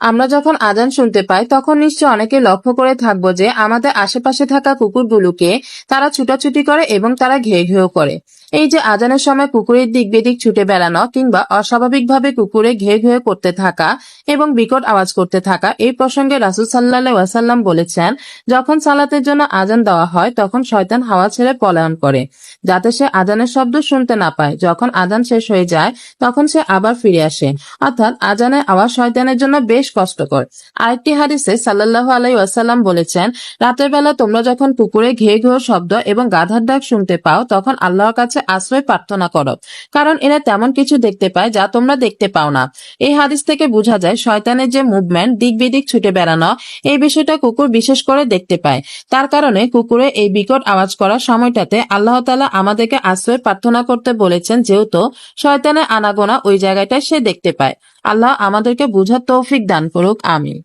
আমরা যখন আজান শুনতে পাই তখন নিশ্চয় অনেকে লক্ষ্য করে থাকবো যে আমাদের আশেপাশে থাকা কুকুরগুলোকে তারা ছুটাছুটি করে এবং তারা ঘেউ ঘেউ করে। এই যে আজানের সময় কুকুরের দিক বেদিক ছুটে বেড়ানো কিংবা অস্বাভাবিকভাবে কুকুরে ঘেউ ঘেউ করতে থাকা এবং বিকট আওয়াজ করতে থাকা, এই প্রসঙ্গে রাসূল সাল্লাল্লাহু আলাইহি ওয়াসাল্লাম বলেছেন, যখন সালাতের জন্য আজান দেওয়া হয় তখন শয়তান হাওয়া ছেড়ে পলায়ন করে যাতে সে আজানের শব্দ শুনতে না পায়। যখন আজান শেষ হয়ে যায় তখন সে আবার ফিরে আসে। অর্থাৎ আজানের আওয়াজ শয়তানের জন্য বেশ কষ্টকর। আরেকটি হাদিসে সাল্লাল্লাহু আলাইহি ওয়াসাল্লাম বলেছেন, রাতের বেলা তোমরা যখন পুকুরে ঘেউ ঘেউ শব্দ এবং গাধার ডাক শুনতে পাও তখন আল্লাহর কাছে আশ্রয় প্রার্থনা করো, কারণ এরা তেমন কিছু দেখতে পায় যা তোমরা দেখতে পাও না। এই হাদিস থেকে বোঝা যায় শয়তানের যে মুভমেন্ট, দিক বিদিক ছুটে বেড়ানো, এই বিষয়টা কুকুর বিশেষ করে দেখতে পায়। তার কারণে কুকুরে এই বিকট আওয়াজ করার সময়টাতে আল্লাহ তাআলা আমাদেরকে আশ্রয় প্রার্থনা করতে বলেছেন, যেহেতু শয়তানের আনাগোনা ওই জায়গাটায় সে দেখতে পায়। আল্লাহ আমাদেরকে বুঝার তৌফিক দান করুক, আমিন।